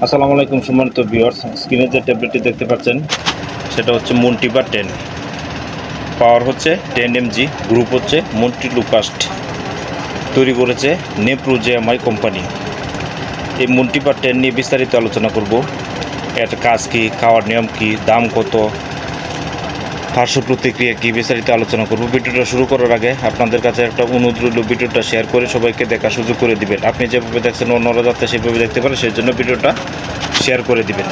আসসালামু আলাইকুম সম্মানিত ভিউয়ার্স, স্ক্রিনে যে ট্যাবলেটটি দেখতে পাচ্ছেন সেটা হচ্ছে মন্টিবা 10। পাওয়ার হচ্ছে 10 mg, গ্রুপ হচ্ছে মন্টিলুকাস্ট, তৈরি করেছে নেপ্রোজেমাই কোম্পানি। এই মন্টিবা 10 নিয়ে বিস্তারিত আলোচনা করব। এর কাজ কী, খাওয়ার নিয়ম কী, দাম কত, পার্শ্ব প্রতিক্রিয়া কী, বিস্তারিত আলোচনা করব। ভিডিওটা শুরু করার আগে আপনাদের কাছে একটা অনুরোধ রইল, ভিডিওটা শেয়ার করে সবাইকে দেখার সুযোগ করে দিবেন। আপনি যেভাবে দেখছেন অন্যরা যাতে সেভাবে দেখতে পারে, সেই জন্য ভিডিওটা শেয়ার করে দিবেন।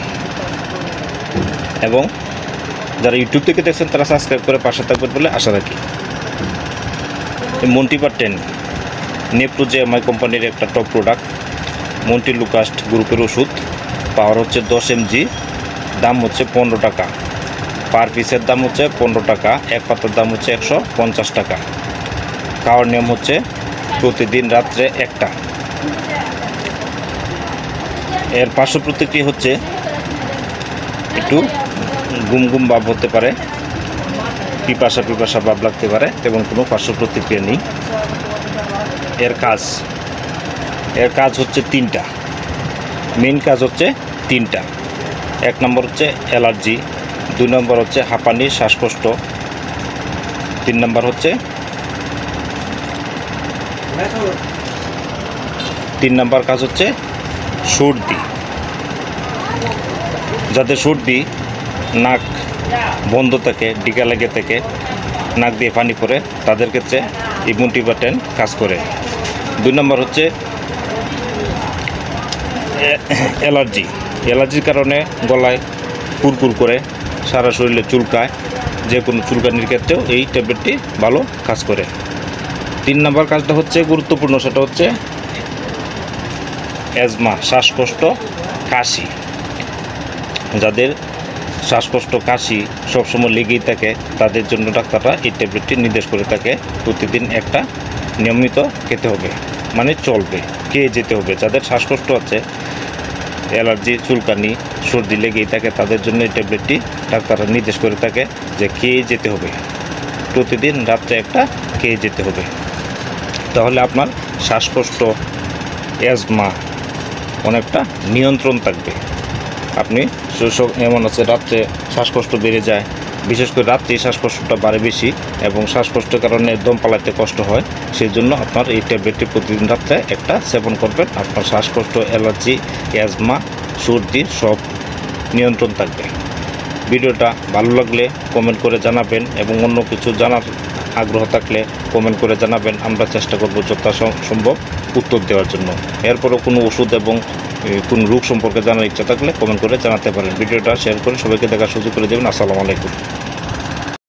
এবং যারা ইউটিউব থেকে দেখছেন তারা সাবস্ক্রাইব করে পাশে থাকবেন বলে আশা রাখি। এই মন্টিবা 10 নেপ্রোজেমাই কোম্পানির একটা টপ প্রোডাক্ট, মন্টিলুকাস্ট গ্রুপের ওষুধ। পাওয়ার হচ্ছে 10 mg, দাম হচ্ছে 15 টাকা। পার পিসের দাম হচ্ছে 15 টাকা, এক পাতার দাম হচ্ছে 150 টাকা। খাওয়ার নিয়ম হচ্ছে প্রতিদিন রাত্রে একটা। এর পার্শ্ব প্রতিক্রিয়া হচ্ছে একটু গুম গুম ভাব হতে পারে, পিপাসা ভাব লাগতে পারে, তেমন কোনো পার্শ্ব প্রতিক্রিয়া নেই। এর কাজ হচ্ছে তিনটা, মেইন কাজ হচ্ছে তিনটা। এক নম্বর হচ্ছে অ্যালার্জি, 2 নম্বর হচ্ছে হাঁপানি শ্বাসকষ্ট, 3 নম্বর হচ্ছে কাজ হচ্ছে সর্দি। যাদের সর্দি, নাক বন্ধ থাকে, ডিকা লেগে থাকে, নাক দিয়ে পানি পড়ে, তাদের ক্ষেত্রে এই মন্টিবা 10 কাজ করে। 2 নম্বর হচ্ছে অ্যালার্জির কারণে গলায় কুরকুর করে, সারা শরীরে চুলকায়, যে কোনো চুলকানির ক্ষেত্রেও এই ট্যাবলেটটি ভালো কাজ করে। 3 নম্বর কাজটা হচ্ছে গুরুত্বপূর্ণ, সেটা হচ্ছে অ্যাজমা, শ্বাসকষ্ট, কাশি। যাদের শ্বাসকষ্ট, কাশি সবসময় লেগেই থাকে, তাদের জন্য ডাক্তাররা এই ট্যাবলেটটি নির্দেশ করে থাকে প্রতিদিন একটা নিয়মিত খেতে হবে, মানে চলবে, খেয়ে যেতে হবে। যাদের শ্বাসকষ্ট আছে, অ্যালার্জি, চুলকানি, সর্দি লেগেই থাকে, তাদের জন্য এই ট্যাবলেটটি ডাক্তাররা নির্দেশ করে থাকে যে খেয়ে যেতে হবে, প্রতিদিন রাত্রে একটা খেয়ে যেতে হবে। তাহলে আপনার শ্বাসকষ্ট, অ্যাজমা অনেকটা নিয়ন্ত্রণ থাকবে। আপনি এমন আছে রাত্রে শ্বাসকষ্ট বেড়ে যায়, বিশেষ করে রাত্রে শ্বাসকষ্টটা বাড়ে বেশি, এবং শ্বাসকষ্টের কারণে দম পালাতে কষ্ট হয়। সেই জন্য আপনার এই ট্যাবলেটটি প্রতিদিন রাত্রে একটা সেবন করবেন। আপনার শ্বাসকষ্ট, অ্যালার্জি, অ্যাজমা, সর্দি সব নিয়ন্ত্রণ থাকবে। ভিডিওটা ভালো লাগলে কমেন্ট করে জানাবেন, এবং অন্য কিছু জানার আগ্রহ থাকলে কমেন্ট করে জানাবেন। আমরা চেষ্টা করব যথাসম্ভব উত্তর দেওয়ার জন্য। এরপরও কোনো ওষুধ এবং কোন রোগ সম্পর্কে জানার ইচ্ছা থাকলে কমেন্ট করে জানাতে পারেন। ভিডিওটা শেয়ার করে সবাইকে দেখার সুযোগ করে দেবেন। আসসালামু আলাইকুম।